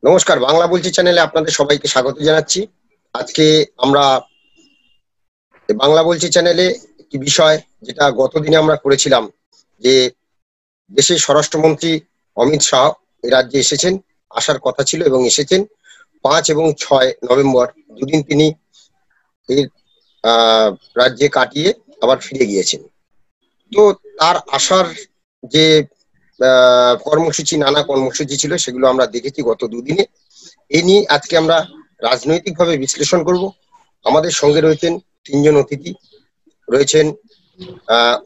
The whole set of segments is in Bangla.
নমস্কার, বাংলা বলছি চ্যানেলে আপনাদের সবাইকে স্বাগত জানাচ্ছি। আজকে আমরা বাংলা বলছি চ্যানেলে একটি বিষয় যেটা গতদিনে আমরা করেছিলাম, যে দেশের স্বরাষ্ট্রমন্ত্রী অমিত শাহ এ রাজ্যে এসেছেন, আসার কথা ছিল এবং এসেছেন। 5 এবং 6 নভেম্বর দুদিন তিনি এই রাজ্যে কাটিয়ে আবার ফিরে গিয়েছেন। তো তার আসার যে কর্মসূচি, নানা কর্মসূচি ছিল, সেগুলো আমরা দেখেছি গত দুদিনে। এ নিয়ে আজকে আমরা রাজনৈতিকভাবে বিশ্লেষণ করব। আমাদের সঙ্গে রয়েছেন 3 জন অতিথি। রয়েছেন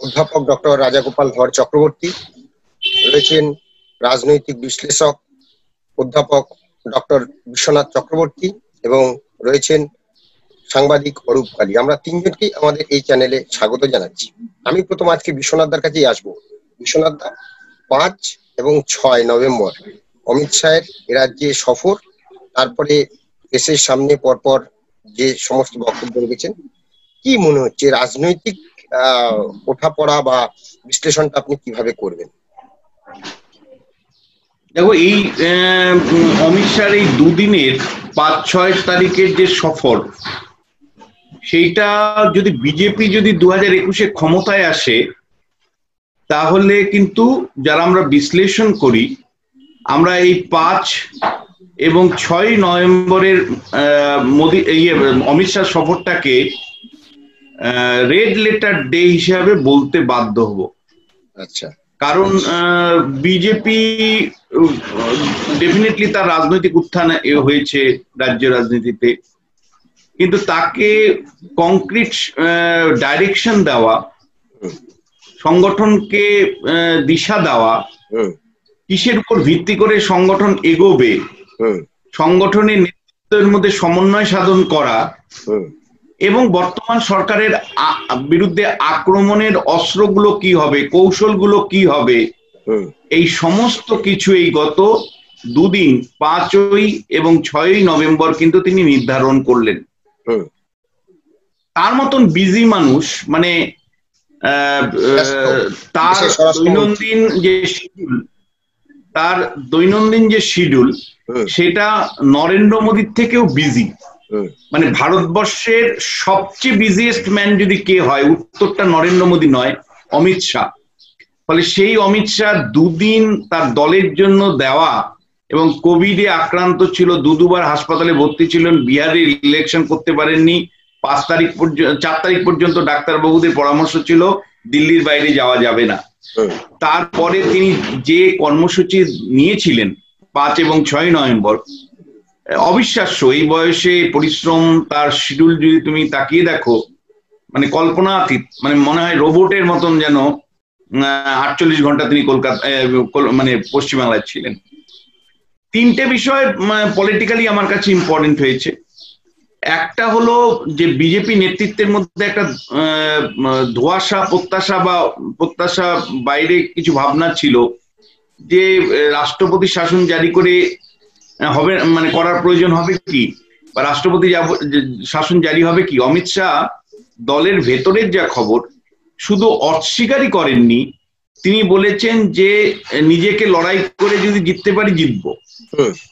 অধ্যাপক ডক্টর রাজাগোপাল ধর চক্রবর্তী, রয়েছেন রাজনৈতিক বিশ্লেষক অধ্যাপক ডক্টর বিশ্বনাথ চক্রবর্তী এবং রয়েছেন সাংবাদিক অরূপ কালী। আমরা 3 জনকেই আমাদের এই চ্যানেলে স্বাগত জানাচ্ছি। আমি প্রথম আজকে বিশ্বনাথ দার কাছেই আসবো। বিশ্বনাথ দা, 5 এবং 6 নভেম্বর অমিত শাহের এ রাজ্যে সফর, তারপরে দেশের সামনে পরপর যে সমস্ত বক্তব্য রেখেছেন, কি মনে হচ্ছে রাজনৈতিক ওঠাপড়া বা বিশ্লেষণটা আপনি কিভাবে করবেন? দেখো, এই অমিত শাহর এই দুদিনের 5-6 তারিখের যে সফর, সেইটা যদি বিজেপি যদি 2021-এ ক্ষমতায় আসে, তাহলে কিন্তু যারা আমরা বিশ্লেষণ করি, আমরা এই 5 এবং 6 নভেম্বরের মোদি অমিত শাহ সফরটাকে রেড লেটার ডে হিসাবে বলতে বাধ্য হব। আচ্ছা, কারণ বিজেপি ডেফিনেটলি তার রাজনৈতিক উত্থান হয়েছে রাজ্য রাজনীতিতে, কিন্তু তাকে কংক্রিট ডাইরেকশন দেওয়া, সংগঠনকে দিশা দেওয়া, কিসের উপর ভিত্তি করে সংগঠন এগোবে, সংগঠনের নেতৃত্বের মধ্যে সমন্বয় সাধন করা এবং বর্তমান সরকারের বিরুদ্ধে আক্রমণের অস্ত্রগুলো কি হবে, কৌশলগুলো কি হবে, এই সমস্ত কিছু এই গত দুদিন 5 এবং 6 নভেম্বর কিন্তু তিনি নির্ধারণ করলেন। তার মতন বিজি মানুষ, মানে তার দৈনন্দিন যে শিডিউল সেটা নরেন্দ্র মোদীর থেকেও বিজি। মানে ভারতবর্ষের সবচেয়ে বিজিয়েস্ট ম্যান যদি কে হয়, উত্তরটা নরেন্দ্র মোদী নয়, অমিত শাহ। ফলে সেই অমিত শাহ দুদিন তার দলের জন্য দেওয়া, এবং কোভিডে আক্রান্ত ছিল, দুবার হাসপাতালে ভর্তি ছিলেন, বিহারে ইলেকশন করতে পারেননি, 4 তারিখ পর্যন্ত ডাক্তারবাবুদের পরামর্শ ছিল দিল্লির বাইরে যাওয়া যাবে না। তারপরে তিনি যে কর্মসূচি নিয়েছিলেন 5 এবং 6 নভেম্বর, অবিশ্বাস্য। এই বয়সে পরিশ্রম, তার শিডিউল যদি তুমি তাকিয়ে দেখো, মানে কল্পনাতীত। মানে মনে হয় রোবটের মতন যেন 48 ঘন্টা তিনি কলকাতা মানে পশ্চিমবাংলায় ছিলেন। 3টে বিষয় পলিটিক্যালি আমার কাছে ইম্পর্টেন্ট হয়েছে। একটা হলো যে বিজেপি নেতৃত্বের মধ্যে একটা ধোঁয়াশা, প্রত্যাশা বাইরে কিছু ভাবনা ছিল যে রাষ্ট্রপতি শাসন জারি করে হবে, মানে করার প্রয়োজন হবে কি, বা রাষ্ট্রপতি শাসন জারি হবে কি। অমিত শাহ দলের ভেতরের যা খবর, শুধু অস্বীকারই করেননি, তিনি বলেছেন যে নিজেকে লড়াই করে যদি জিততে পারি জিতবো।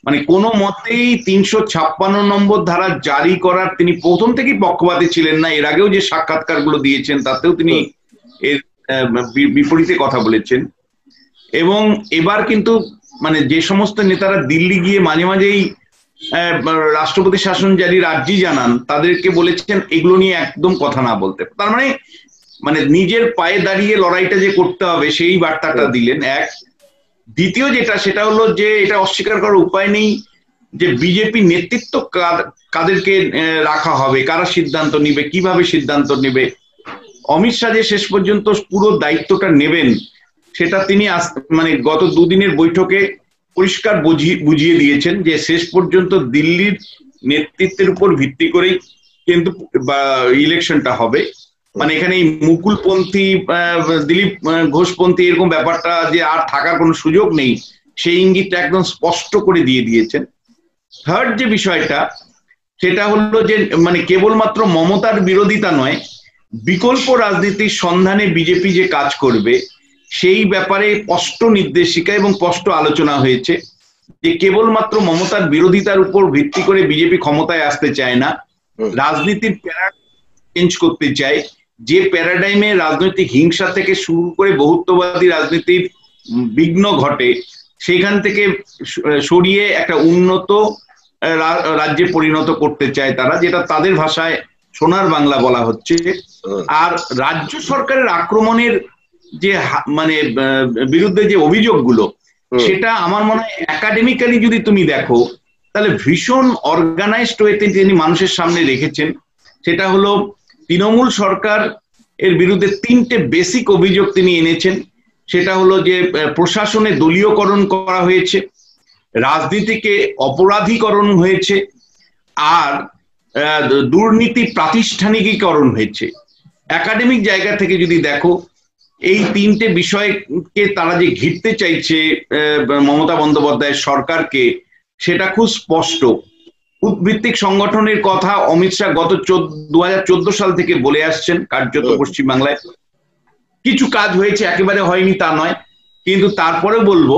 মানে কোনো মতেই 356 নম্বর ধারা জারি করার তিনি প্রথম থেকেই পক্ষপাতী ছিলেন না। এর আগেও যে সাক্ষাৎকারগুলো দিয়েছেন তাতেও তিনি এর বিপরীতে কথা বলেছেন। এবং এবার কিন্তু মানে যে সমস্ত নেতারা দিল্লি গিয়ে মাঝে মাঝেই রাষ্ট্রপতি শাসন জারির আর্জি জানান, তাদেরকে বলেছেন এগুলো নিয়ে একদম কথা না বলতে। তার মানে নিজের পায়ে দাঁড়িয়ে লড়াইটা যে করতে হবে, সেই বার্তাটা দিলেন। এক। দ্বিতীয় যেটা, সেটা হলো যে এটা অস্বীকার করার উপায় নেই যে বিজেপি নেতৃত্ব কাদেরকে রাখা হবে, কারা সিদ্ধান্ত নিবে, কিভাবে সিদ্ধান্ত নেবে। অমিত শাহ যে শেষ পর্যন্ত পুরো দায়িত্বটা নেবেন, সেটা তিনি মানে গত দুদিনের বৈঠকে পরিষ্কার বুঝিয়ে দিয়েছেন যে শেষ পর্যন্ত দিল্লির নেতৃত্বের উপর ভিত্তি করেই কিন্তু ইলেকশনটা হবে। মানে এখানে মুকুলপন্থী, দিলীপ ঘোষপন্থী এরকম ব্যাপারটা যে আর থাকার কোনো সুযোগ নেই, সেই ইঙ্গিতটা একদম স্পষ্ট করে দিয়ে দিয়েছেন। থার্ড যে বিষয়টা, সেটা হলো যে মানে কেবলমাত্র মমতার বিরোধিতা নয়, বিকল্প রাজনীতির সন্ধানে বিজেপি যে কাজ করবে সেই ব্যাপারে স্পষ্ট নির্দেশিকা এবং স্পষ্ট আলোচনা হয়েছে। যে কেবলমাত্র মমতার বিরোধিতার উপর ভিত্তি করে বিজেপি ক্ষমতায় আসতে চায় না, রাজনীতির প্যারাডাইম চেঞ্জ করতে চায়। যে প্যারাডাইমে রাজনৈতিক হিংসা থেকে শুরু করে বহুত্ববাদী রাজনীতির বিঘ্ন ঘটে, সেখান থেকে সরিয়ে একটা উন্নত রাজ্যে পরিণত করতে চায় তারা, যেটা তাদের ভাষায় সোনার বাংলা বলা হচ্ছে। আর রাজ্য সরকারের আক্রমণের যে মানে বিরুদ্ধে যে অভিযোগগুলো, সেটা আমার মনে হয় একাডেমিক্যালি যদি তুমি দেখো তাহলে ভীষণ অর্গানাইজড ওয়েতে তিনি মানুষের সামনে রেখেছেন। সেটা হলো তৃণমূল সরকার এর বিরুদ্ধে 3টে বেসিক অভিযোগ তিনি এনেছেন। সেটা হলো যে প্রশাসনে দলীয়করণ করা হয়েছে, রাজনীতিকে অপরাধীকরণ হয়েছে, আর দুর্নীতি প্রাতিষ্ঠানিকীকরণ হয়েছে। একাডেমিক জায়গা থেকে যদি দেখো এই 3টে বিষয়কে তারা যে ঘিরতে চাইছে মমতা বন্দ্যোপাধ্যায়ের সরকারকে, সেটা খুব স্পষ্ট। বুথভিত্তিক সংগঠনের কথা অমিত শাহ গত 2014 সাল থেকে বলে আসছেন কার্যত পশ্চিমবাংলায়। কিছু কাজ হয়েছে, একেবারে হয়নি তা নয়, কিন্তু তারপরে বলবো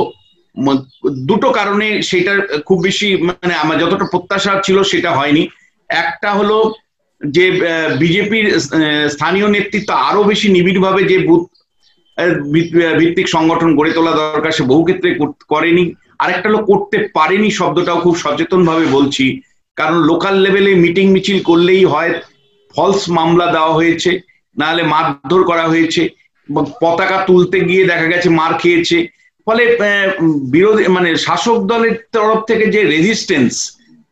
দুটো কারণে সেটা খুব বেশি মানে আমার যতটা প্রত্যাশা ছিল সেটা হয়নি। একটা হলো যে বিজেপির স্থানীয় নেতৃত্ব আরো বেশি নিবিড়ভাবে যে বুথ ভিত্তিক সংগঠন গড়ে তোলা দরকার সে বহু ক্ষেত্রে করেনি। আরেকটা হলো করতে পারেনি, শব্দটাও খুব সচেতন ভাবে বলছি, কারণ লোকাল লেভেলে মিটিং মিছিল করলেই হয় ফলস মামলা দেওয়া হয়েছে, নাহলে মারধর করা হয়েছে, পতাকা তুলতে গিয়ে দেখা গেছে মার খেয়েছে। ফলে বিরোধী মানে শাসক দলের তরফ থেকে যে রেজিস্ট্যান্স,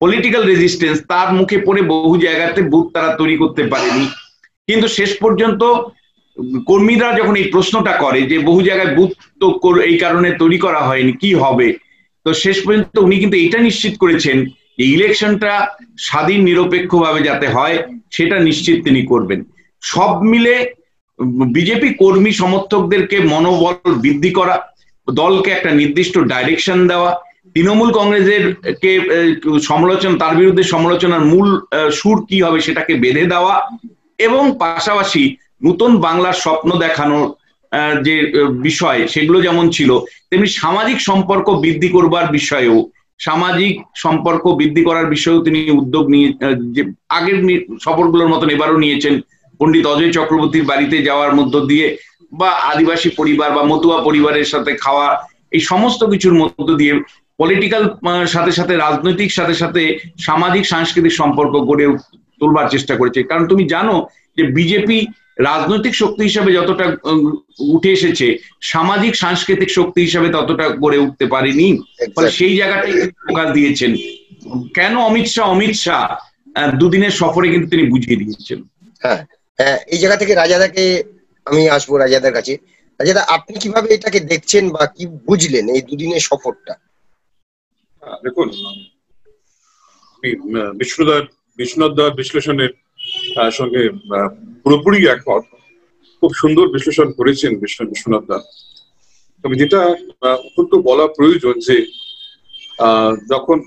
পলিটিক্যাল রেজিস্ট্যান্স, তার মুখে পড়ে বহু জায়গাতে বুথ তারা তৈরি করতে পারেনি। কিন্তু শেষ পর্যন্ত কর্মীরা যখন এই প্রশ্নটা করে যে বহু জায়গায় বুথ তো এই কারণে তৈরি করা হয়নি, কি হবে, তো শেষ পর্যন্ত উনি কিন্তু এটা নিশ্চিত করেছেন যে ইলেকশনটা স্বাধীন নিরপেক্ষভাবে যাতে হয় সেটা নিশ্চিত তিনি করবেন। সব মিলে বিজেপি কর্মী সমর্থকদেরকে মনোবল বৃদ্ধি করা, দলকে একটা নির্দিষ্ট ডাইরেকশন দেওয়া, তৃণমূল কংগ্রেসের কে সমালোচনা, তার বিরুদ্ধে সমালোচনার মূল সুর কি হবে সেটাকে বেঁধে দেওয়া, এবং পাশাপাশি নতুন বাংলার স্বপ্ন দেখানোর যে বিষয় সেগুলো যেমন ছিল, তেমনি সামাজিক সম্পর্ক বৃদ্ধি করবার বিষয়েও, সামাজিক সম্পর্ক বৃদ্ধি করার বিষয়েও তিনি উদ্যোগ নিয়ে যে আগের সফরগুলোর মতন এবারও নিয়েছেন। পণ্ডিত অজয় চক্রবর্তীর বাড়িতে যাওয়ার মধ্য দিয়ে বা আদিবাসী পরিবার বা মতুয়া পরিবারের সাথে খাওয়া, এই সমস্ত কিছুর মধ্য দিয়ে পলিটিক্যাল সাথে সাথে রাজনৈতিক সাথে সাথে সামাজিক সাংস্কৃতিক সম্পর্ক গড়ে তোলবার চেষ্টা করেছে। কারণ তুমি জানো যে বিজেপি রাজনৈতিক শক্তি হিসাবে যতটা উঠে এসেছে, সামাজিক সাংস্কৃতিক শক্তি হিসাবে ততটা গড়ে উঠতে পারেনি। ফলে সেই জায়গাটাই ফোকাস দিয়েছেন। কেন অমিত শাহ দুদিনের সফরে কিন্তু তিনি বুঝিয়ে দিয়েছেন। হ্যাঁ, এই জায়গা থেকে রাজাদাকে আমি আসবো, রাজাদার কাছে। রাজাদা, আপনি কিভাবে এটাকে দেখছেন বা কি বুঝলেন এই দুদিনের সফরটা? দেখুন, আমি বিশ্বনাথদার বিশ্লেষণের সঙ্গে পুরোপুরি একমত। খুব সুন্দর বিশ্লেষণ করেছেন বিশ্বনাথদা। তবে যেটা অত্যন্ত বলা প্রয়োজন যে যখন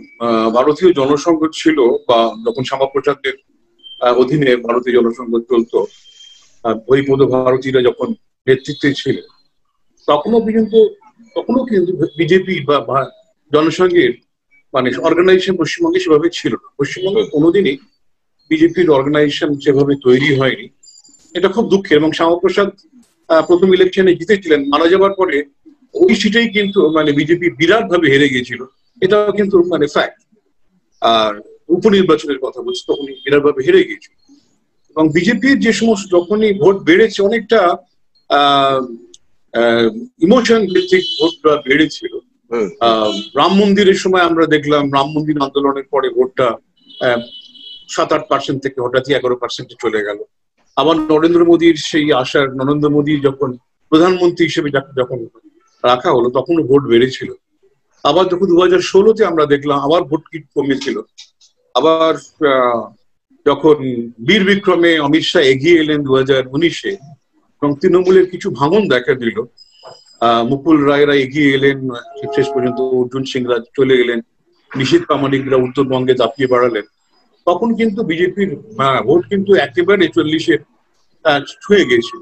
ভারতীয় জনসংঘ ছিল বা যখন শ্যামাপ্রসাদের অধীনে ভারতীয় জনসংঘ চলতো, হরিপদ ভারতীরা যখন নেতৃত্বে ছিল, তখনও কিন্তু বিজেপি বা জনসংঘের মানে অর্গানাইজেশন পশ্চিমবঙ্গে সেভাবে ছিল না। পশ্চিমবঙ্গে কোনোদিনই বিজেপির অর্গানাইজেশন সেভাবে তৈরি হয়নি। এটা খুব দুঃখের। এবং শ্যামাপ্রসাদ প্রথম ইলেকশনে জিতেছিলেন, মারা যাবার পরে ওই সিটেই কিন্তু মানে বিজেপি বিরাট ভাবে হেরে গিয়েছিল, এটাও কিন্তু মানে ফ্যাক্ট। আর উপনির্বাচনের কথা বলছি, তখনই বিরাট ভাবে হেরে গিয়েছিল। এবং বিজেপির যে সমস্ত যখনই ভোট বেড়েছে, অনেকটা ইমোশন ভিত্তিক ভোটটা বেড়েছিল। রাম মন্দিরের সময় আমরা দেখলাম, রাম মন্দির আন্দোলনের পরে ভোটটা 7-8% থেকে হঠাৎই 11% চলে গেল। আবার নরেন্দ্র মোদীর সেই আশার, নরেন্দ্র মোদী যখন প্রধানমন্ত্রী হিসেবে যখন রাখা হলো, তখনও ভোট বেড়েছিল। আবার যখন 2016-তে আমরা দেখলাম আবার ভোট কমেছিল। আবার যখন বীর বিক্রমে অমিত শাহ এগিয়ে এলেন 2019-এ, এবং তৃণমূলের কিছু ভাঙন দেখা দিল, মুকুল রায়রা এগিয়ে এলেন, শেষ পর্যন্ত অর্জুন সিংরা চলে গেলেন, নিশীথ প্রামাণিকরা উত্তরবঙ্গে দাপিয়ে বাড়ালেন, তখন কিন্তু বিজেপির ভোট কিন্তু একেবারে 40-এর ছুঁয়ে গেছিল।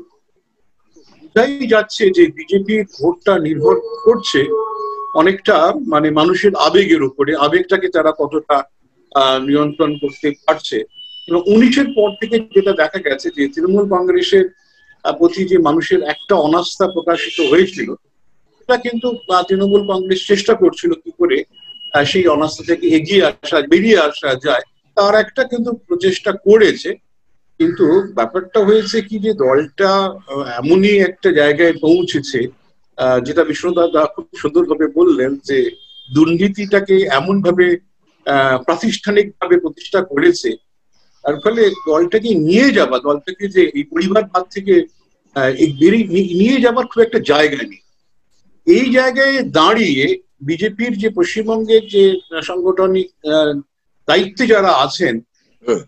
বোঝাই যাচ্ছে যে বিজেপির ভোটটা নির্ভর করছে অনেকটা মানে মানুষের আবেগের উপরে, আবেগটাকে তারা কতটা নিয়ন্ত্রণ করতে পারছে। এবং 19-এর পর থেকে যেটা দেখা গেছে যে তৃণমূল কংগ্রেসের প্রতি যে মানুষের একটা অনাস্থা প্রকাশিত হয়েছিল, এটা কিন্তু তৃণমূল কংগ্রেস চেষ্টা করছিল কি করে সেই অনাস্থা থেকে বেরিয়ে আসা যায়, তার একটা কিন্তু প্রচেষ্টা করেছে। কিন্তু ব্যাপারটা হয়েছে কি যে দলটা এমনই একটা জায়গায় পৌঁছেছে, যেটা বিষ্ণুদা খুব সুন্দরভাবে বললেন, যে দুর্নীতিটাকে এমন ভাবে প্রাতিষ্ঠানিক ভাবে প্রতিষ্ঠা করেছে, তার ফলে দলটাকে দলটাকে যে এই পরিবারবাদ থেকে নিয়ে যাবার খুব একটা জায়গা নেই। এই জায়গায় দাঁড়িয়ে বিজেপির যে পশ্চিমবঙ্গের যে সাংগঠনিক দায়িত্বে যারা আছেন,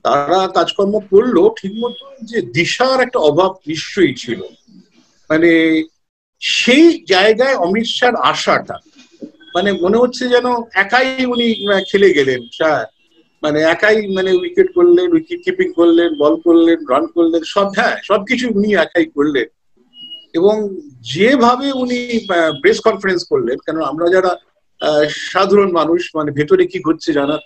তারা কাজকর্ম করলো ঠিক মতো, যে দিশার একটা অভাব নিশ্চয়ই ছিল। মানে সেই জায়গায় অমিত শাহর আশাটা, মানে মনে হচ্ছে যেন একাই উনি খেলে গেলেন, মানে একাই মানে উইকেট করলেন, উইকেট কিপিং করলেন, বল করলেন, রান করলেন, সবকিছু উনি একাই করলেন। এবং যেভাবে উনি প্রেস কনফারেন্স করলেন, কেন আমরা যারা সাধারণ মানুষ, মানে ভেতরে কি ঘটছে জানার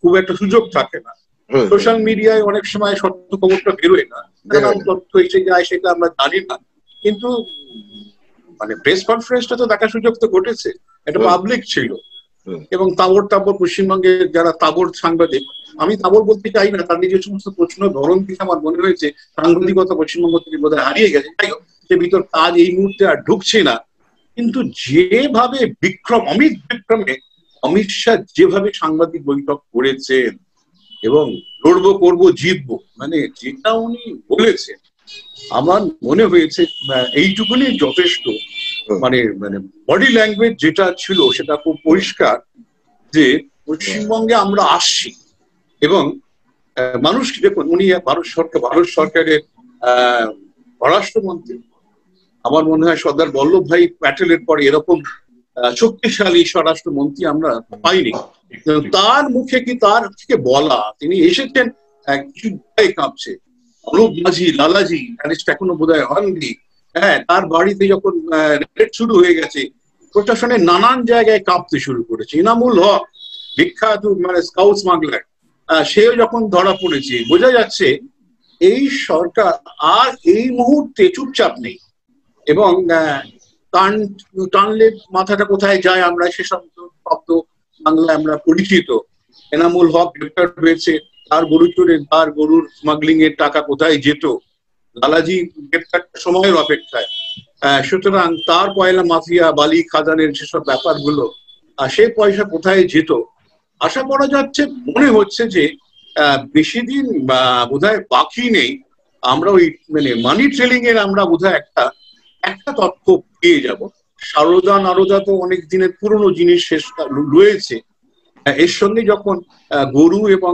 খুব একটা সুযোগ থাকে না। সোশ্যাল মিডিয়ায় অনেক সময় সত্য খবরটা বেরোয় না, তথ্য এসে যায়, সেটা আমরা জানি না। কিন্তু মানে প্রেস কনফারেন্সটা তো দেখার সুযোগ তো ঘটেছে, এটা পাবলিক ছিল। এবং তাবড় পশ্চিমবঙ্গের যারা তাবড় সাংবাদিক, আমি তাবড় বলতে চাই না, তার যে সমস্ত প্রশ্ন ধরন থেকে আমার মনে হয়েছে সাংবাদিকতা পশ্চিমবঙ্গ থেকে বোধহয় হারিয়ে গেছে। যাই হোক, সে ভিতর কাজ এই মুহূর্তে আর ঢুকছে না। কিন্তু যেভাবে অমিত শাহ যেভাবে সাংবাদিক বৈঠক করেছেন এবং লড়বো করবো জিতবো, মানে যেটা উনি বলেছেন, আমার মনে হয়েছে এইটুকুনি যথেষ্ট। মানে বডি ল্যাঙ্গুয়েজ যেটা ছিল সেটা খুব পরিষ্কার যে পশ্চিমবঙ্গে আমরা আসছি। এবং মানুষ দেখুন, উনি ভারত সরকারের পররাষ্ট্রমন্ত্রী। আমার মনে হয় সর্দার বল্লভভাই প্যাটেলের পরে এরকম শক্তিশালী স্বরাষ্ট্রমন্ত্রী আমরা পাইনি। তার মুখে কি তার থেকে বলা, তিনি এসেছেন কিছু ভয়ে কাঁপছে, অনুপ মাঝি, লালাজি অ্যারেস্ট এখনো বোধহয় হননি। হ্যাঁ, তার বাড়িতে যখন রেড শুরু হয়ে গেছে, প্রশাসনের নানান জায়গায় কাঁপতে শুরু করেছে। ইনামুল হক, বিখ্যাত মানে স্কাউট স্মাগলার, সেও যখন ধরা পড়েছে, বোঝা যাচ্ছে এই সরকার আর এই মুহূর্তে চুপচাপ নেই। এবং টানলে মাথাটা কোথায় যায় আমরা সেসব শব্দ বাংলায় আমরা পরিচিত। এনামুল হক গ্রেপ্তার হয়েছে, তার গরুর স্মাগলিং এর টাকা কোথায় যেত, লালাজি গ্রেপ্তার সময়ের অপেক্ষায়। সুতরাং তার কয়লা মাফিয়া, বালি খাদানের যেসব ব্যাপারগুলো, সে পয়সা কোথায় যেত, আশা করা যাচ্ছে, মনে হচ্ছে যে বেশি দিন বোধহয় বাকি নেই। আমরা ওই মানে মানি ট্রেলিং এর আমরা বোধহয় একটা তথ্য পেয়ে যাব। সারদা নারদা তো অনেক দিনের পুরনো জিনিস শেষ রয়েছে, এর সঙ্গে যখন গরু এবং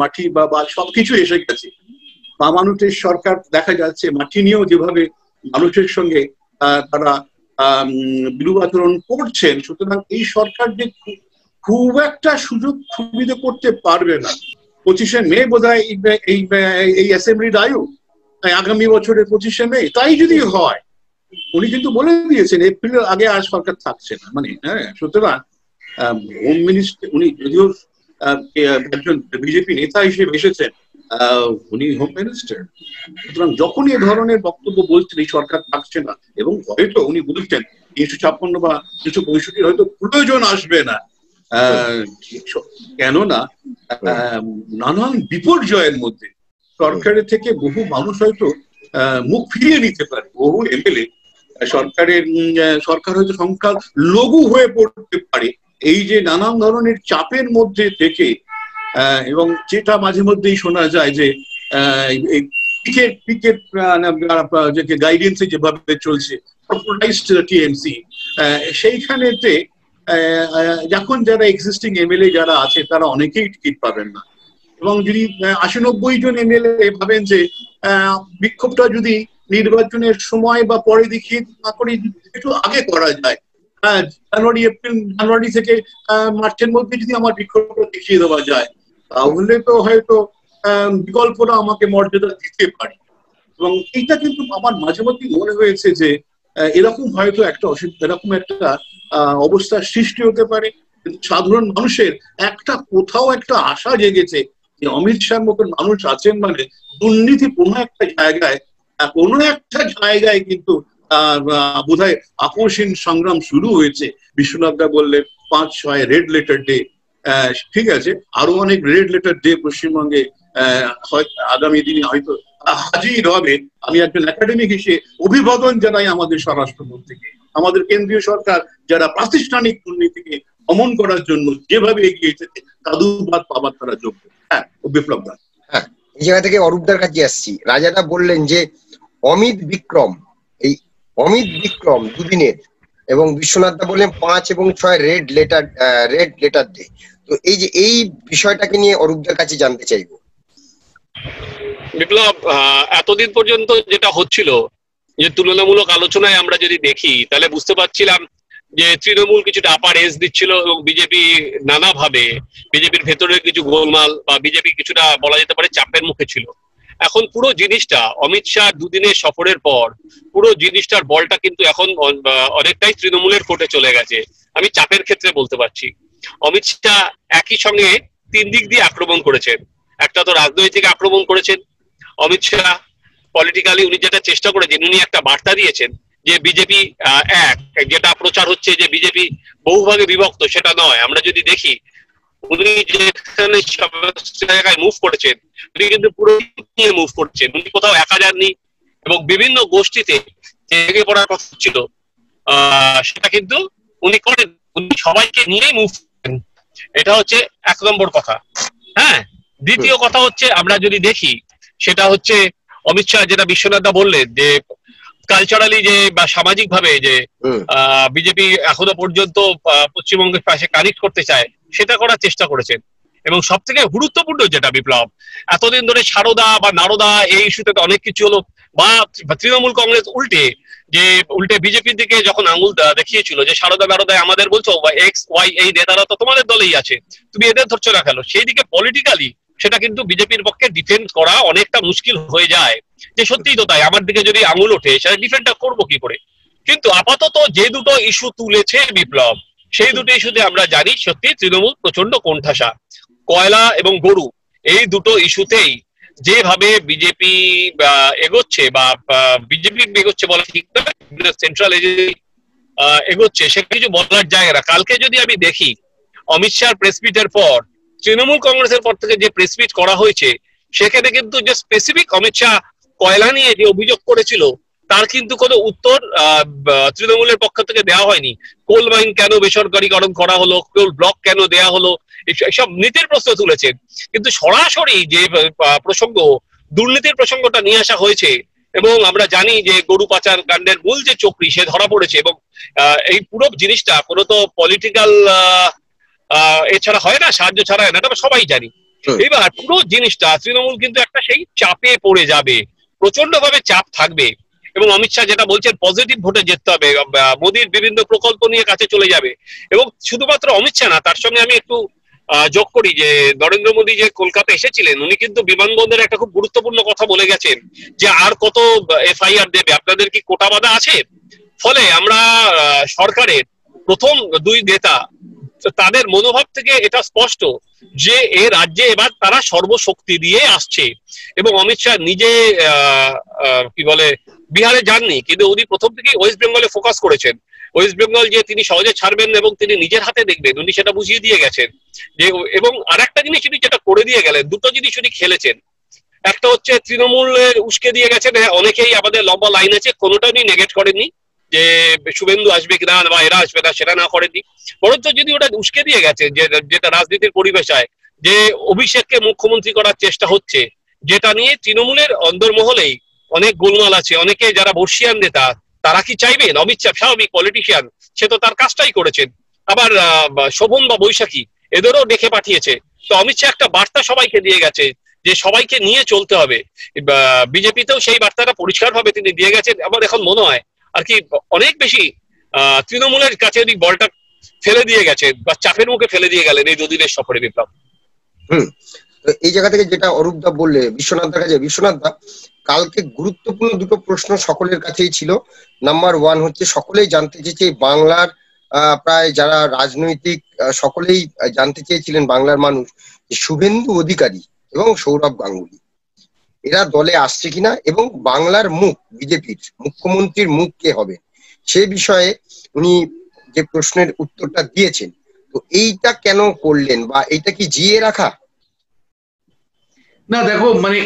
মাটি বা সবকিছু এসে গেছে, বা মানুষের সরকার দেখা যাচ্ছে মাটি নিয়েও যেভাবে মানুষের সঙ্গে তারা বিরূপ আচরণ করছেন, সুতরাং এই সরকার যে খুব একটা সুযোগ সুবিধা করতে পারবে না। 25শে মে বোধহয় এই অ্যাসেম্বলির আয়ু, আগামী বছরের 25শে মে, তাই যদি হয়, উনি কিন্তু বলে দিয়েছেন এপ্রিলের আগে আর সরকার থাকছে না। মানে সুতরাং হোম মিনিস্টার, উনি যদিও একজন বিজেপি নেতা হিসেবে এসেছেন, উনি হোম মিনিস্টার। সুতরাং যখনই এ ধরনের বক্তব্য বলছেন এই সরকার থাকছে না, এবং হয়তো উনি বলছেন 356 বা 365 হয়তো প্রয়োজন আসবে না, কেননা নানান বিপর্যয়ের মধ্যে সরকারের থেকে বহু মানুষ হয়তো মুখ ফিরিয়ে নিতে পারে, বহু এমএলএ সরকার হয়তো সংখ্যা লঘু হয়ে পড়তে পারে এই যে নানান ধরনের চাপের মধ্যে থেকে। এবং যেটা মাঝে মধ্যেই শোনা যায় যে পিকেট গাইডেন্সে যেভাবে চলছে টিএমসি, সেইখানেতে যখন যারা এক্সিস্টিং এমএলএ যারা আছে তারা অনেকেই টিকিট পাবেন না। এবং যদি 80-90 জন এমএলএ ভাবেন যে বিক্ষোভটা যদি নির্বাচনের সময় বা পরে দেখিয়ে না করে একটু আগে করা যায়, জানুয়ারি থেকে মার্চের মধ্যে যদি আমার বিক্ষোভটা দেখিয়ে দেওয়া যায়, তাহলে তো হয়তো বিকল্পরা আমাকে মর্যাদা দিতে পারে। এবং এইটা কিন্তু আমার মাঝে মধ্যে মনে হয়েছে যে এরকম হয়তো এরকম একটা অবস্থার সৃষ্টি হতে পারে। সাধারণ মানুষের কোথাও একটা আশা জেগেছে যে অমিত শাহর মতন মানুষ আছেন মানে দুর্নীতি কোনো একটা জায়গায় কিন্তু বোধহয় আপসহীন সংগ্রাম শুরু হয়েছে। বিশ্বনাথ দা বললেন 5-6 রেড লেটার ডে, ঠিক আছে, আরো অনেক রেড লেটার ডে পশ্চিমবঙ্গে আগামী দিনে হয়তো হাজির হবে। আমি একজন একাডেমিক হিসেবে অভিবাদন জানাই আমাদের স্বরাষ্ট্রমন্ত্রীকে, আমাদের কেন্দ্রীয় সরকার যারা প্রাতিষ্ঠানিক দুর্নীতিকে দমন করার জন্য যেভাবে এগিয়ে এসেছে সাধুবাদ পাবার তারা যোগ্য। হ্যাঁ, বিপ্লব দা। হ্যাঁ, এই জায়গা থেকে অরূপদার কাছে আসছি। রাজাদা বললেন যে অমিত বিক্রম, এই অমিত বিক্রম দুদিনের, এবং বিশ্বনাথ দা বললেন 5 এবং 6 রেড লেটার ডে। তো এই বিষয়টাকে নিয়ে অরূপদার কাছে জানতে চাইবো। বিপ্লব, এতদিন পর্যন্ত যেটা হচ্ছিল যে তুলনামূলক আলোচনায় আমরা যদি দেখি তাহলে বুঝতে পারছিলাম যে তৃণমূল কিছুটা আপার এজ দিচ্ছিল এবং বিজেপি নানাভাবে বিজেপির ভেতরে কিছু গোলমাল বা বিজেপি কিছুটা বলা যেতে পারে চাপের মুখে ছিল। এখন পুরো জিনিসটা অমিত শাহ দুদিনের সফরের পর পুরো জিনিসটার বলটা কিন্তু এখন অনেকটাই তৃণমূলের কোর্টে চলে গেছে। আমি চাপের ক্ষেত্রে বলতে পারছি অমিত শাহ একই সঙ্গে 3 দিক দিয়ে আক্রমণ করেছেন। একটা তো রাজনৈতিক আক্রমণ করেছেন অমিত শাহ, পলিটিক্যালি উনি যেটা চেষ্টা করেছেন, উনি একটা বার্তা দিয়েছেন যে বিজেপি যেটা প্রচার হচ্ছে যে বিজেপি বহুভাগে বিভক্ত, সেটা নয়। আমরা যদি দেখি উনি যেখানে জায়গায় মুভ করেছেন উনি কিন্তু পুরো নিয়ে মুভ করছেন, উনি কোথাও একা যাননি এবং বিভিন্ন গোষ্ঠীতে জেগে পড়ার কথা ছিল সেটা কিন্তু উনি করেন, উনি সবাইকে নিয়েই মুভ করেন। এটা হচ্ছে 1 নম্বর কথা। হ্যাঁ, দ্বিতীয় কথা হচ্ছে আমরা যদি দেখি সেটা হচ্ছে অমিত শাহ যেটা বিশ্বনাথ দা বললেন যে কালচারালি যে বা সামাজিক ভাবে যে বিজেপি এখনো পর্যন্ত পশ্চিমবঙ্গের পাশে কানেক্ট করতে চায় সেটা করার চেষ্টা করেছেন। এবং সব থেকে গুরুত্বপূর্ণ যেটা বিপ্লব, এতদিন ধরে সারদা বা নারদা এই ইস্যুতে অনেক কিছু হলো, বা তৃণমূল কংগ্রেস উল্টে বিজেপির দিকে যখন আঙুল দেখিয়েছিল যে সারদা নারদায় আমাদের বলছো বা এক্স ওয়াই এই নেতারা তো তোমাদের দলেই আছে, তুমি এদের ধরছো না কেন, সেই দিকে পলিটিক্যালি সেটা কিন্তু বিজেপির পক্ষে ডিফেন্ড করা অনেকটা মুশকিল হয়ে যায় যে সত্যিই তো তাই, আমার দিকে যদি আঙুল ওঠে সেটা ডিফেন্ডটা করবো কি করে। কিন্তু আপাতত যে দুটো ইস্যু তুলেছে বিপ্লব, সেই দুটো ইস্যুতে আমরা জানি সত্যি তৃণমূল প্রচন্ড কোণঠাসা। কয়লা এবং গরু এই দুটো ইস্যুতেই যেভাবে বিজেপি এগোচ্ছে বা বিজেপি এগোচ্ছে বলা ঠিক নয়, সেন্ট্রাল এগোচ্ছে, সে কিছু বলার জায়গা না। কালকে যদি আমি দেখি অমিত শাহ প্রেস মিটের পর তৃণমূল কংগ্রেসের পর থেকে যে প্রেস মিট করা হয়েছে সেখানে কিন্তু যে স্পেসিফিক অমিত শাহ কয়লা নিয়ে যে অভিযোগ করেছিল তার কিন্তু কোনো উত্তর তৃণমূলের পক্ষ থেকে দেওয়া হয়নি। কোল মাইন কেন বেসরকারীকরণ করা হলো, কোল ব্লক কেন দেয়া হলো, এসব নীতির প্রশ্ন তুলেছেন। কিন্তু সরাসরি যে প্রসঙ্গ দুর্নীতির প্রসঙ্গটা নিয়ে আসা হয়েছে, এবং আমরা জানি যে গরু পাচার কাণ্ডের মূল যে চক্রী সে ধরা পড়েছে, এবং এই পুরো জিনিসটা কোনো তো পলিটিক্যাল এছাড়া হয় না, সাহায্য ছাড়া হয় না, এটা সবাই জানি। এবার পুরো জিনিসটা তৃণমূল কিন্তু একটা সেই চাপে পড়ে যাবে, প্রচন্ড ভাবে চাপ থাকবে। এবং অমিত শাহ যেটা বলছেন পজিটিভ ভোটে জিততে হবে, মোদীর বিভিন্ন প্রকল্প নিয়ে কাছে চলে যাবে। এবং শুধুমাত্র অমিত শাহ না, তার সঙ্গে আমি একটু যোগ করি যে নরেন্দ্র মোদী যে কলকাতা এসেছিলেন উনি কিন্তু বিমানবন্দরে একটা খুব গুরুত্বপূর্ণ কথা বলে গেছেন যে আর কত FIR দেবে, আপনাদের কি কোটা বাঁধা আছে। ফলে আমরা সরকারের প্রথম 2 নেতা তাদের মনোভাব থেকে এটা স্পষ্ট যে এ রাজ্যে এবার তারা সর্বশক্তি দিয়ে আসছে। এবং অমিত শাহ নিজে কি বলে বিহারে যাননি, কিন্তু উনি প্রথম থেকেই ওয়েস্ট বেঙ্গলে ফোকাস করেছেন। ওয়েস্ট বেঙ্গল যে তিনি সহজে ছাড়বেন এবং তিনি নিজের হাতে দেখবেন উনি সেটা বুঝিয়ে দিয়ে গেছেন যে। এবং আরেকটা জিনিস উনি যেটা করে দিয়ে গেলেন, দুটো জিনিস উনি খেলেছেন। একটা হচ্ছে তৃণমূলের উস্কে দিয়ে গেছেন, অনেকেই আমাদের লম্বা লাইন আছে, কোনোটা উনি নেগেট করেননি যে শুভেন্দু আসবে কিনা বা এরা আসবে না, সেটা না করেননি। বরঞ্চ যদি ওটা উস্কে দিয়ে গেছেন যে যেটা রাজনীতির পরিবেশায় যে অভিষেককে মুখ্যমন্ত্রী করার চেষ্টা হচ্ছে, যেটা নিয়ে তৃণমূলের অন্দরমহলেই অনেক গোলমাল আছে। অনেকে যারা বর্ষিয়ান নেতা তারা কি চাইবেন, অমিত শাহ স্বাভাবিক পলিটিশিয়ান, সে তো তার কাজটাই করেছেন। আবার শোভন বা বৈশাখী এদেরও ডেকে পাঠিয়েছে। তো অমিত শাহ একটা বার্তা সবাইকে দিয়ে গেছে যে সবাইকে নিয়ে চলতে হবে। বিজেপিতেও সেই বার্তাটা পরিষ্কার ভাবে তিনি দিয়ে গেছেন। আমার এখন মনে হয় আর কি অনেক বেশি তৃণমূলের কাছে উনি বলটা ফেলে দিয়ে গেছেন বা চাপের মুখে ফেলে দিয়ে গেলেন এই 2 দিনের সফরে বিপ্লব। এই জায়গা থেকে যেটা অরূপদা বললে বিশ্বনাথ দা কাছে, বিশ্বনাথ দা কালকে গুরুত্বপূর্ণ দুটো প্রশ্ন সকলের কাছেই ছিল। নাম্বার ওয়ান হচ্ছে, সকলেই জানতে চেয়েছে বাংলার প্রায় যারা রাজনৈতিক সকলেই জানতে চেয়েছিলেন বাংলার মানুষ, শুভেন্দু অধিকারী এবং সৌরভ গাঙ্গুলি এরা দলে আসছে কিনা, এবং বাংলার মুখ বিজেপির মুখ্যমন্ত্রীর মুখ কে হবে সে বিষয়ে উনি যে প্রশ্নের উত্তরটা দিয়েছেন। তো এইটা কেন করলেন, বা এইটা কি জিয়ে রাখা? না দেখো, মানে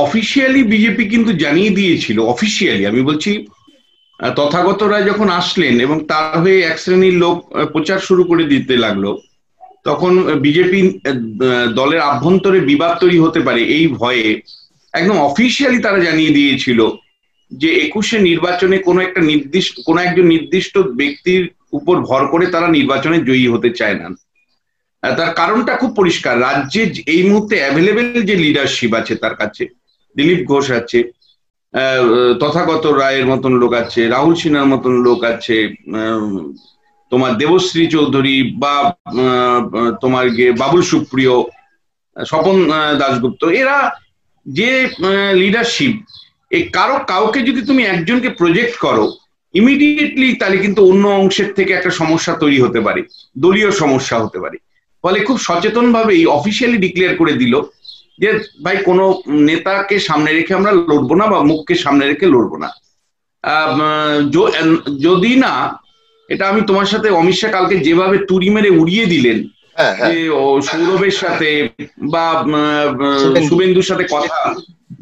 অফিসিয়ালি বিজেপি কিন্তু জানিয়ে দিয়েছিল, অফিসিয়ালি আমি বলছি, তথাগত রায় যখন আসলেন এবং তার হয়ে এক শ্রেণীর লোক প্রচার শুরু করে দিতে লাগলো, তখন বিজেপি দলের আভ্যন্তরে বিবাদ তৈরি হতে পারে এই ভয়ে একদম অফিসিয়ালি তারা জানিয়ে দিয়েছিল যে 21শে নির্বাচনে কোনো একজন নির্দিষ্ট ব্যক্তির উপর ভর করে তারা নির্বাচনে জয়ী হতে চায় না। তার কারণটা খুব পরিষ্কার, রাজ্যে এই মুহূর্তে অ্যাভেলেবেল যে লিডারশিপ আছে তার কাছে, দিলীপ ঘোষ আছে, তথাগত রায়ের মতন লোক আছে, রাহুল সিনহার মতন লোক আছে, তোমার দেবশ্রী চৌধুরী বা তোমার বাবুল সুপ্রিয়, স্বপন দাশগুপ্ত, এরা যে লিডারশিপ, কাউকে যদি তুমি একজনকে প্রজেক্ট করো ইমিডিয়েটলি, তাহলে কিন্তু অন্য অংশের থেকে একটা সমস্যা তৈরি হতে পারে, দলীয় সমস্যা হতে পারে। ফলে খুব সচেতন ভাবেই অফিসিয়ালি ডিক্লেয়ার করে দিল যে ভাই কোনো নেতাকে সামনে রেখে আমরা লড়বো না, বা মুখকে সামনে রেখে লড়বো না। যদি না, এটা আমি তোমার সাথে অমিত শাহ কালকে যেভাবে তুড়ি মেরে উড়িয়ে দিলেন যে সৌরভের সাথে বা শুভেন্দুর সাথে কথা,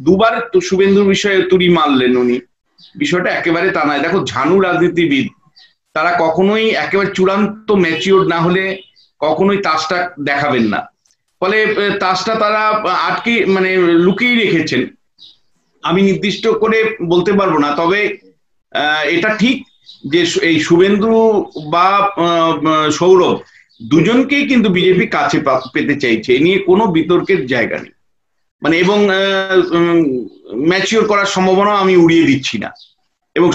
দুবার শুভেন্দুর বিষয়ে তুড়ি মারলেন উনি, বিষয়টা একেবারে তা নয়। দেখো, ঝানু রাজনীতিবিদ তারা কখনোই একেবারে চূড়ান্ত ম্যাচিওর না হলে কখনোই তাসটা দেখাবেন না। ফলে তাসটা তারা আটকে মানে লুকিয়ে রেখেছেন, আমি নির্দিষ্ট করে বলতে পারবো না। তবে এটা ঠিক যে এই শুভেন্দু বা সৌরভ দুজনকেই কিন্তু বিজেপি কাছে পেতে চাইছে, এ নিয়ে কোনো বিতর্কের জায়গা নেই। মানে এবং ম্যাচিওর করার সম্ভাবনা আমি উড়িয়ে দিচ্ছি না। এবং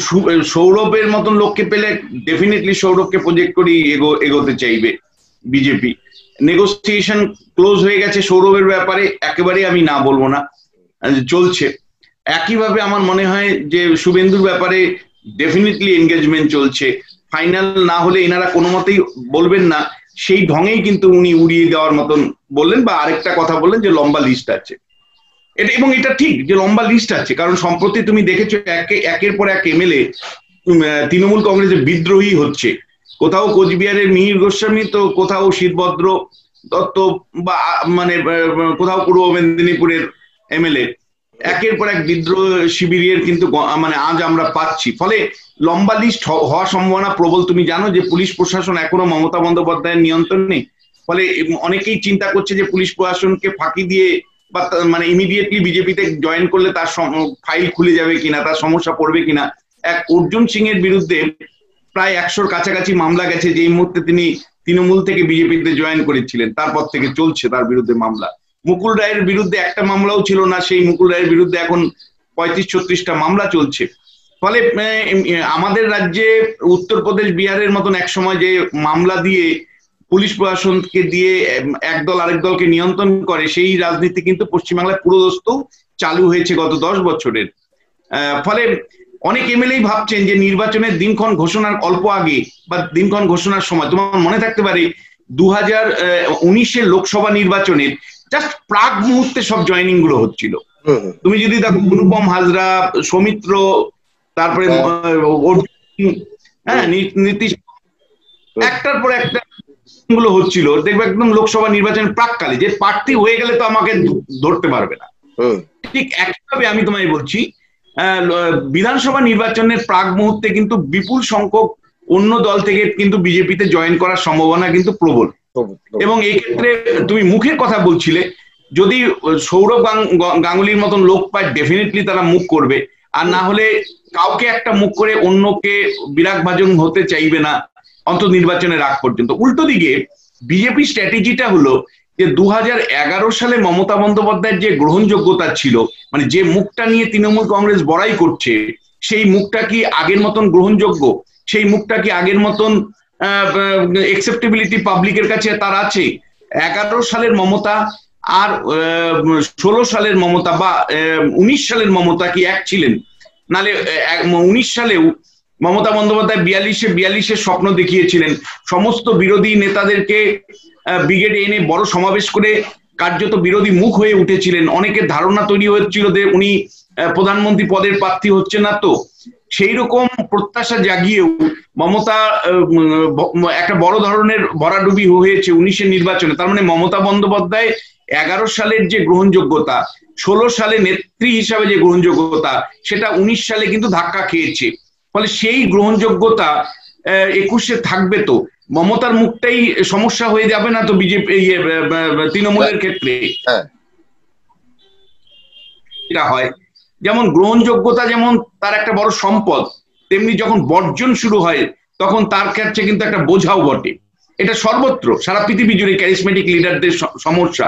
সৌরভের মতন লোককে পেলে ডেফিনেটলি সৌরভকে প্রজেক্ট করেই এগোতে চাইবে বিজেপি। নেগোসিয়েশন ক্লোজ হয়ে গেছে সৌরভের ব্যাপারে, একেবারেই আমি না বলবো না, চলছে। একইভাবে আমার মনে হয় যে শুভেন্দুর ব্যাপারে ডেফিনেটলি এনগেজমেন্ট চলছে। ফাইনাল না হলে এনারা কোনো মতেই বলবেন না, সেই ঢঙেই কিন্তু উনি উড়িয়ে দেওয়ার মতন বললেন। বা আরেকটা কথা বললেন যে লম্বা লিস্ট আছে, এবং এটা ঠিক যে লম্বা লিস্ট আছে, কারণ সম্প্রতি তুমি দেখেছো একের পর এক এমএলএ তৃণমূল কংগ্রেসের বিদ্রোহী হচ্ছে। কোথাও কোচবিহারের মিহির গোস্বামী, তো কোথাও শীতভদ্র দত্ত, বা মানে কোথাও পূর্ব মেদিনীপুরের এমএলএ, একের পর এক বিদ্রোহ শিবিরের কিন্তু মানে আজ আমরা পাচ্ছি। ফলে লম্বা লিস্ট হওয়ার সম্ভাবনা প্রবল। তুমি জানো যে পুলিশ প্রশাসন এখনো মমতা বন্দ্যোপাধ্যায়ের নিয়ন্ত্রণে, ফলে অনেকেই চিন্তা করছে যে পুলিশ প্রশাসনকে ফাঁকি দিয়ে বা মানে ইমিডিয়েটলি বিজেপিতে জয়েন করলে তার ফাইল খুলে যাবে কিনা, তার সমস্যা পড়বে কিনা। এক অর্জুন সিং এর বিরুদ্ধে প্রায় 100-র কাছাকাছি মামলা গেছে, যে এই মুহূর্তে তিনি তৃণমূল থেকে বিজেপিতে জয়েন করেছিলেন, তারপর থেকে চলছে তার বিরুদ্ধে মামলা। মুকুল রায়ের বিরুদ্ধে একটা মামলাও ছিল না, সেই মুকুল রায়ের বিরুদ্ধে এখন 35-36টা মামলা চলছে। ফলে আমাদের রাজ্যে উত্তরপ্রদেশ, বিহারের মতন এক সময় যে মামলা দিয়ে পুলিশ প্রশাসনকে দিয়ে একদল আরেক দলকে নিয়ন্ত্রণ করে, সেই রাজনীতি কিন্তু পশ্চিমবাংলায় পুরোদস্ত চালু হয়েছে গত 10 বছরের। ফলে অনেক এমএলএ ভাবছেন যে নির্বাচনের দিনক্ষণ ঘোষণার অল্প আগে বা দিনক্ষণ ঘোষণার সময়, তোমার মনে থাকতে পারে 2019-এর লোকসভা নির্বাচনের জাস্ট প্রাক মুহূর্তে সব জয়েনিং গুলো হচ্ছিল। তুমি যদি দেখো অনুপম হাজরা, সৌমিত্র, তারপরে নীতিশ, একটার পর একটা গুলো হচ্ছিল, দেখবে একদম লোকসভা নির্বাচনের প্রাককালে, যে প্রার্থী হয়ে গেলে তো আমাকে ধরতে পারবে না। ঠিক একইভাবে আমি তোমায় বলছি, বিধানসভা নির্বাচনের প্রাক মুহূর্তে কিন্তু বিপুল সংখ্যক অন্য দল থেকে কিন্তু বিজেপিতে জয়েন করার সম্ভাবনা কিন্তু প্রবল। এবং এই ক্ষেত্রে তুমি মুখের কথা বলছিলে, যদি সৌরভ গাঙ্গুলির মতন লোক পায় ডেফিনেটলি তারা মুখ করবে, আর না হলে কাউকে একটা মুখ করে অন্যকে বিরাগ ভাজন হতে চাইবে না অন্তত নির্বাচনের আগ পর্যন্ত। উল্টো দিকে বিজেপি স্ট্র্যাটেজিটা হলো যে 2011 সালে মমতা বন্দ্যোপাধ্যায়ের যে গ্রহণযোগ্যতা ছিল, মানে যে মুখটা নিয়ে তৃণমূল কংগ্রেস বড়াই করছে, সেই মুখটা কি আগের মতন গ্রহণযোগ্য, সেই মুখটা কি আগের মতন একসেপ্টেবিলিটি পাবলিকের কাছে তার আছে? 11 সালের মমতা আর 16 সালের মমতা বা 19 সালের মমতা কি এক ছিলেন? নালে 19 সালেও মমতা বন্দ্যোপাধ্যায় 42-এর স্বপ্ন দেখিয়েছিলেন, সমস্ত বিরোধী নেতাদেরকে ব্রিগেডে এনে বড় সমাবেশ করে কার্যত বিরোধী মুখ হয়ে উঠেছিলেন। অনেকের ধারণা তৈরি হচ্ছিল যে উনি প্রধানমন্ত্রী পদের প্রার্থী হচ্ছে না। তো সেই রকম প্রত্যাশা জাগিয়েও মমতা একটা বড় ধরনের ভরাডুবি হয়েছে 19-এর নির্বাচনে। তার মানে মমতা বন্দ্যোপাধ্যায় 11 সালের যে গ্রহণযোগ্যতা, 16 সালে নেত্রী হিসাবে যে গ্রহণযোগ্যতা, সেটা 19 সালে কিন্তু ধাক্কা খেয়েছে। ফলে সেই গ্রহণযোগ্যতা 21-এ থাকবে। তো মমতার মুখটাই সমস্যা হয়ে যাবে না তো বিজেপি তৃণমূলের ক্ষেত্রে? এটা হয় যেমন গ্রহণযোগ্যতা যেমন তার একটা বড় সম্পদ, তেমনি যখন বর্জন শুরু হয় তখন তার কাছে কিন্তু একটা বোঝাও বটে। এটা সর্বত্র সারা পৃথিবী জুড়ে ক্যারিসমেটিক লিডারদের সমস্যা।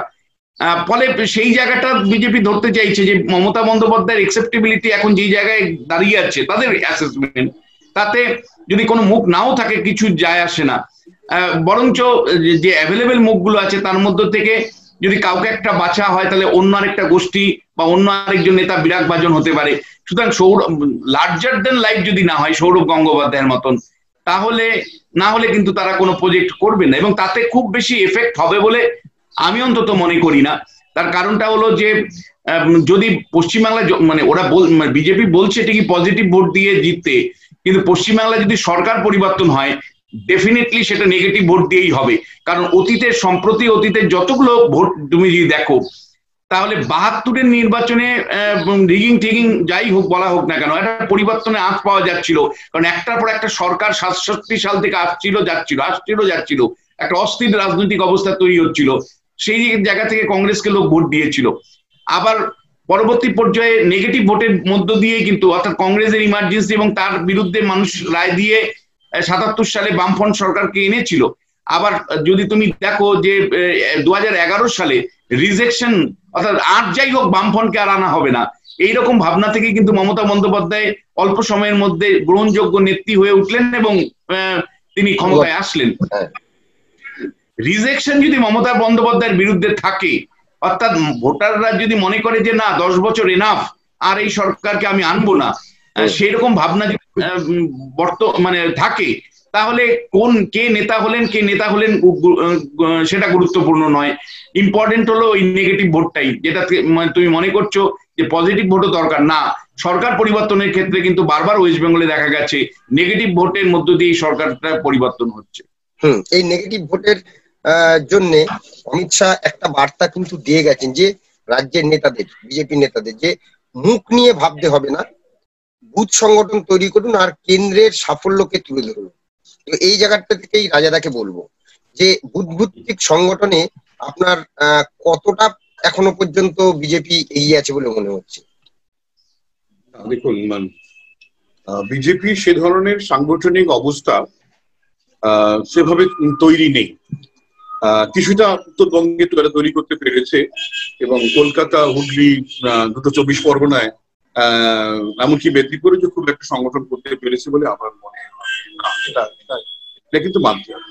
ফলে সেই জায়গাটা বিজেপি ধরতে চাইছে যে মমতা বন্দ্যোপাধ্যায়ের অ্যাকসেপ্টেবিলিটি এখন যে জায়গায় দাঁড়িয়ে আছে, তাদের অ্যাসেসমেন্ট, তাতে যদি কোনো মুখ নাও থাকে কিছু যায় আসে না, বরঞ্চ যে অ্যাভেলেবেল মুখগুলো আছে তার মধ্য থেকে যদি কাউকে একটা বাছা হয় তাহলে অন্য আরেকটা গোষ্ঠী বা অন্য আরেকজন নেতা বিরাগ ভাজন হতে পারে। সুতরাং লার্জার দেন লাইফ যদি না হয় সৌরভ গঙ্গোপাধ্যায়ের মতন, তাহলে না হলে কিন্তু তারা কোনো প্রজেক্ট করবে না, এবং তাতে খুব বেশি এফেক্ট হবে বলে আমি অন্তত মনে করি না। তার কারণটা হলো যে যদি পশ্চিমবাংলা মানে ওরা বিজেপি বলছে ঠিকই পজিটিভ ভোট দিয়ে জিততে, কিন্তু পশ্চিমবাংলায় যদি সরকার পরিবর্তন হয় ডেফিনেটলি সেটা নেগেটিভ ভোট দিয়েই হবে। কারণ সম্প্রতি অতীতের যতগুলো ভোট তুমি যদি দেখো, তাহলে 72-এর নির্বাচনে রিগিং টিগিং যাই হোক বলা হোক না কেন, একটা পরিবর্তনে আঁচ পাওয়া যাচ্ছিল। কারণ একটার পর একটা সরকার 67 সাল থেকে আসছিল যাচ্ছিল, একটা অস্থির রাজনৈতিক অবস্থা তৈরি হচ্ছিল। সেই জায়গা থেকে কংগ্রেসকে লোক ভোট দিয়েছিল। আবার পরবর্তী পর্যায়ে নেগেটিভ ভোটের মধ্য দিয়ে কিন্তু, অর্থাৎ কংগ্রেসের ইমার্জেন্সি এবং তার বিরুদ্ধে মানুষ রায় দিয়ে 77 সালে বামফ্রন্ট সরকারকে এনেছিল। আবার যদি তুমি দেখো যে 2011 সালে রিজেকশন, অর্থাৎ আর যাই হোক বামফ্রন্টকে আর আনা হবে না, এইরকম ভাবনা থেকে কিন্তু মমতা বন্দ্যোপাধ্যায় অল্প সময়ের মধ্যে গ্রহণযোগ্য নেত্রী হয়ে উঠলেন এবং তিনি ক্ষমতায় আসলেন। রিজেকশন যদি মমতা বন্দ্যোপাধ্যায়ের বিরুদ্ধে থাকে, অর্থাৎ ভোটাররা যদি মনে করে যে না 10 বছর এনাফ, আর এই সরকারকে আমি আনবো না, সেই রকম ভাবনা যদি মানে থাকে, তাহলে কে নেতা হলেন সেটা গুরুত্বপূর্ণ নয়। ইম্পর্টেন্ট হলো ওই নেগেটিভ ভোটটাই, যেটা তুমি মনে করছো যে পজিটিভ ভোটও দরকার না। সরকার পরিবর্তনের ক্ষেত্রে কিন্তু বারবার ওয়েস্ট বেঙ্গলে দেখা গেছে নেগেটিভ ভোটের মধ্য দিয়ে সরকারটা পরিবর্তন হচ্ছে। এই নেগেটিভ ভোটের জন্য অমিত শাহ একটা বার্তা কিন্তু দিয়ে গেছেন যে রাজ্যের নেতাদের, বিজেপি নেতাদের, যে মুখ নিয়ে ভাবতে হবে না, বুথ সংগঠন তৈরি করুন আর কেন্দ্রের সাফল্যকে তুলে ধরুন। তো এই জায়গাটা থেকেই রাজাদাকে বলবো যে বুথ ভিত্তিক সংগঠনে আপনার কতটা এখনো পর্যন্ত বিজেপি এগিয়ে আছে বলে মনে হচ্ছে? দেখুন, বিজেপি সে ধরনের সাংগঠনিক অবস্থা সেভাবে তৈরি নেই। কিছুটা উত্তরবঙ্গে তারা তৈরি করতে পেরেছে, এবং কলকাতা, হুগলি, দুটো 24 পরগনায়, এমনকি মেদিনীপুরে যে খুব একটা সংগঠন করতে পেরেছে বলে আমার মনে হয় না। এটা কিন্তু মানতে হবে,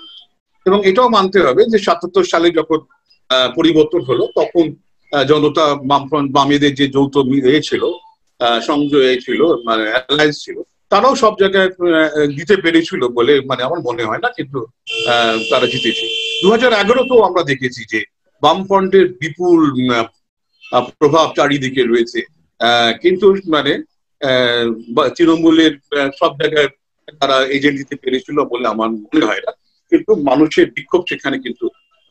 এবং এটাও মানতে হবে যে 77 সালে যখন পরিবর্তন হলো তখন জনতা বামেদের যে যৌথ ছিল, সংযোগ ছিল, মানে অ্যালায়েন্স ছিল, তারাও সব জায়গায় দিতে পেরেছিল বলে মানে আমার মনে হয় না, কিন্তু তারা জিতেছে। 2011-তেও আমরা দেখেছি যে বামফ্রন্টের বিপুল প্রভাব চারিদিকে রয়েছে, কিন্তু মানে তৃণমূলের সব জায়গায় তারা এজেন্ট দিতে পেরেছিল বলে আমার মনে হয় না। কিন্তু মানুষের বিক্ষোভ সেখানে কিন্তু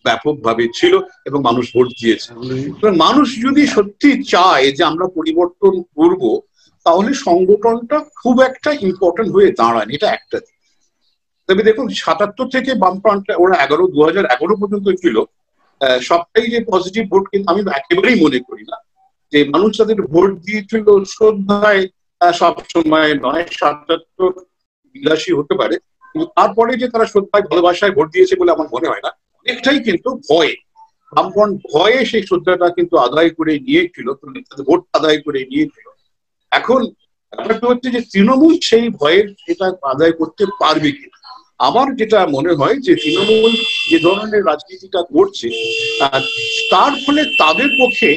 ব্যাপকভাবে ছিল এবং মানুষ ভোট দিয়েছে। মানুষ যদি সত্যি চায় যে আমরা পরিবর্তন করব, তাহলে সংগঠনটা খুব একটা ইম্পর্টেন্ট হয়ে দাঁড়ায়, এটা একটা দিক। তবে দেখুন 77 থেকে বামফ্রন্ট ওরা 2011 পর্যন্ত ছিল, সবটাই যে পজিটিভ ভোট কিন্তু আমি একেবারেই মনে করি না। যে মানুষ তাদের ভোট দিয়েছিল শ্রদ্ধায় সবসময় নয়, 77 বিলাসী হতে পারে, কিন্তু তারপরে যে তারা শ্রদ্ধায় ভালোবাসায় ভোট দিয়েছে বলে আমার মনে হয় না। অনেকটাই কিন্তু ভয়ে, বামফ্রন্ট ভয়ে সেই শ্রদ্ধাটা কিন্তু আদায় করে নিয়েছিল, ভোট আদায় করে নিয়েছিল। এখন ব্যাপারটা হচ্ছে যে তৃণমূল সেই ভয়ের সেটা আদায় করতে পারবে কিনা। আমার যেটা মনে হয় যে তৃণমূল যে ধরনের রাজনীতিটা করছে তার ফলে তাদের পক্ষে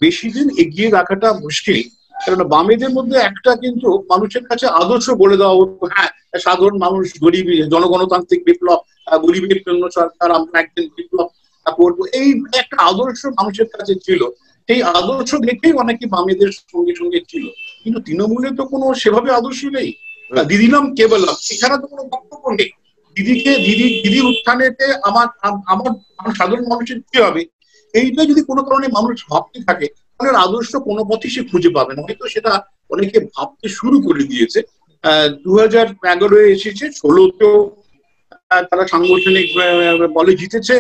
বেশি দিন এগিয়ে রাখাটা মুশকিল। কারণ বামেদের মধ্যে একটা কিন্তু মানুষের কাছে আদর্শ বলে দেওয়া হতো, হ্যাঁ সাধারণ মানুষ গরিব, জনগণতান্ত্রিক বিপ্লব, গরিবের জন্য সরকার, আমরা একদিন বিপ্লব করবো, এই একটা আদর্শ মানুষের কাছে ছিল। সেই আদর্শ দেখেই অনেকে বামেদের সঙ্গে সঙ্গে ছিল, কিন্তু তৃণমূলে তো কোনো সেভাবে আদর্শ নেই। দিদি নাম কেবল এখানে তো কোনো বক্তব্য নেই। দিদির উত্থানেতে আমার সাধারণ মানুষের কি হবে, এইটা যদি কোনো কারণে মানুষ ভাবতে থাকে তাহলে আদর্শ কোনো পথই সে খুঁজে পাবে না। হয়তো সেটা অনেকে ভাবতে শুরু করে দিয়েছে। 2011 এসেছে, 16তেও তারা সাংগঠনিক বলে জিতেছে,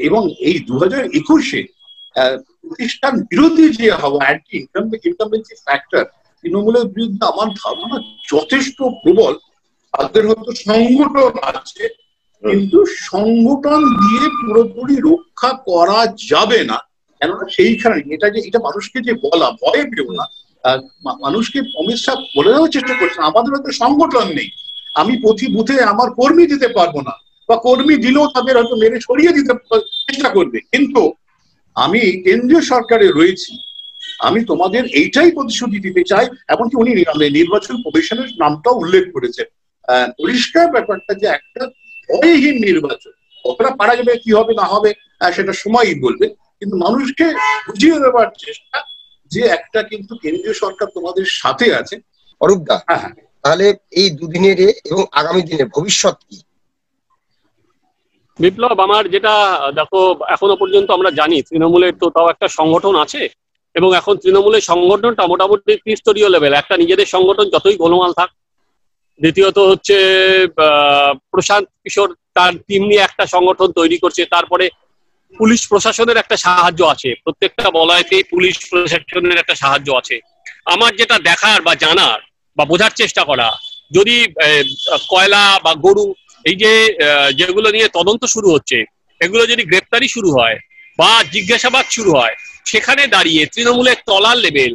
এবং এই 2021-এ প্রতিষ্ঠান বিরোধী যে হওয়া অ্যান্টি ইনকামবেন্সি ফ্যাক্টর তৃণমূলের বিরুদ্ধে আমার ধারণা যথেষ্ট প্রবল। তাদের হয়তো সংগঠন আছে, কিন্তু সংগঠন দিয়ে পুরোপুরি রক্ষা করা যাবে না। কেননা সেইখানে এটা মানুষকে যে বলা, ভয়ে পেও না, মানুষকে অমিত শাহ বলে দেওয়ার চেষ্টা করছেন আমাদের হয়তো সংগঠন নেই, আমি প্রতি বুথে আমার কর্মী দিতে পারবো না, বা কর্মী দিলেও তাদের হয়তো মেরে সরিয়ে দিতে চেষ্টা করবে, কিন্তু আমি কেন্দ্রীয় সরকারে রয়েছি, আমি তোমাদের এইটাই প্রতিশ্রুতি দিতে চাই। এমনকি উনি নির্বাচন কমিশনের নামটাও উল্লেখ করেছেন। পরিষ্কার ব্যাপারটা যে একটা ভয়হীন নির্বাচন, কতটা পারা যাবে কি হবে না হবে সেটা সময়ই বলবে, কিন্তু মানুষকে বুঝিয়ে দেওয়ার চেষ্টা যে একটা কিন্তু কেন্দ্রীয় সরকার তোমাদের সাথে আছে। অরূপদা, তাহলে এই দুদিনের এবং আগামী দিনের ভবিষ্যৎ কি? বিপ্লব, আমার যেটা দেখো, এখনো পর্যন্ত আমরা জানি তৃণমূলের তো তাও একটা সংগঠন আছে, এবং এখন তৃণমূলের সংগঠনটা মোটামুটি ত্রিস্তরীয় লেভেল। একটা নিজেদের সংগঠন যতই গোলমাল থাক, দ্বিতীয়ত হচ্ছে প্রশান্ত কিশোর তার টিম নিয়ে একটা সংগঠন তৈরি করছে, তারপরে পুলিশ প্রশাসনের একটা সাহায্য আছে, প্রত্যেকটা বলয়তেই পুলিশ প্রশাসনের একটা সাহায্য আছে। আমার যেটা দেখার বা জানার বা বোঝার চেষ্টা করা, যদি কয়লা বা গরু এই যে যেগুলো নিয়ে তদন্ত শুরু হচ্ছে, এগুলো যদি গ্রেপ্তারি শুরু হয় বা জিজ্ঞাসাবাদ শুরু হয়, সেখানে দাঁড়িয়ে তৃণমূলের তলার লেভেল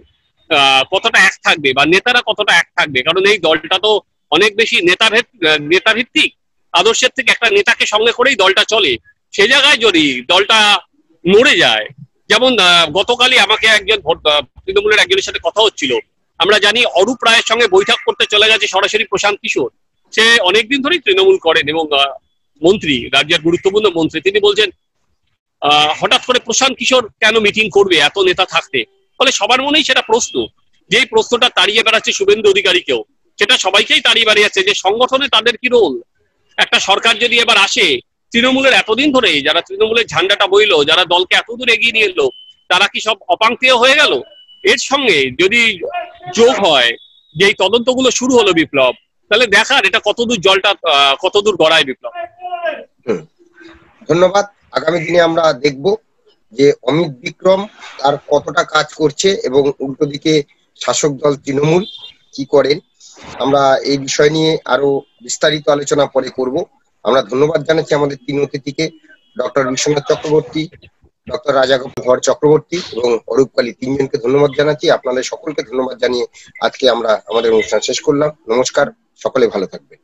কতটা এক থাকবে বা নেতারা কতটা এক থাকবে, কারণ এই দলটা তো অনেক বেশি নেতা ভিত্তিক আদর্শের থেকে একটা নেতাকে সঙ্গে করেই দলটা চলে। সে জায়গায় যদি দলটা মরে যায়, যেমন গতকালই আমাকে একজন তৃণমূলের একজনের সাথে কথা হচ্ছিল, আমরা জানি অরূপ রায়ের সঙ্গে বৈঠক করতে চলে গেছে সরাসরি প্রশান্ত কিশোর, সে অনেকদিন ধরেই তৃণমূল করেন এবং মন্ত্রী, রাজ্যের গুরুত্বপূর্ণ মন্ত্রী। তিনি বলছেন হঠাৎ করে প্রশান্ত কিশোর কেন মিটিং করবে এত নেতা থাকতে? ফলে সবার মনেই সেটা প্রশ্ন, যেই প্রশ্নটা তাড়িয়ে বেড়াচ্ছে শুভেন্দু অধিকারীকেও, সেটা সবাইকেই তাড়িয়ে বেড়াচ্ছে যে সংগঠনে তাদের কি রোল। একটা সরকার যদি এবার আসে, তৃণমূলের এতদিন ধরে যারা তৃণমূলের ঝান্ডাটা বইলো, যারা দলকে এতদূর এগিয়ে নিয়ে এলো, তারা কি সব অপাংক্তেয় হয়ে গেল? এর সঙ্গে যদি যোগ হয় যে এই তদন্তগুলো শুরু হলো বিপ্লব, তাহলে দেখার এটা কতদূর জলটা কতদূর গড়ায় বিপ্লব। ধন্যবাদ। আগামী দিনে আমরা দেখব যে অমিত বিক্রম তার কতটা কাজ করছে এবং উল্টো দিকে শাসক দল তৃণমূল কি করেন। আমরা এই বিষয় নিয়ে আরো বিস্তারিত আলোচনা পরে করব। আমরা ধন্যবাদ জানাচ্ছি আমাদের তিন অতিথিকে, ডক্টর বিশ্বনাথ চক্রবর্তী, ডক্টর রাজাগোপাল চক্রবর্তী এবং অরূপ কালী, তিনজনকে ধন্যবাদ জানাচ্ছি। আপনাদের সকলকে ধন্যবাদ জানিয়ে আজকে আমরা আমাদের অনুষ্ঠান শেষ করলাম। নমস্কার, সকলে ভালো থাকবেন।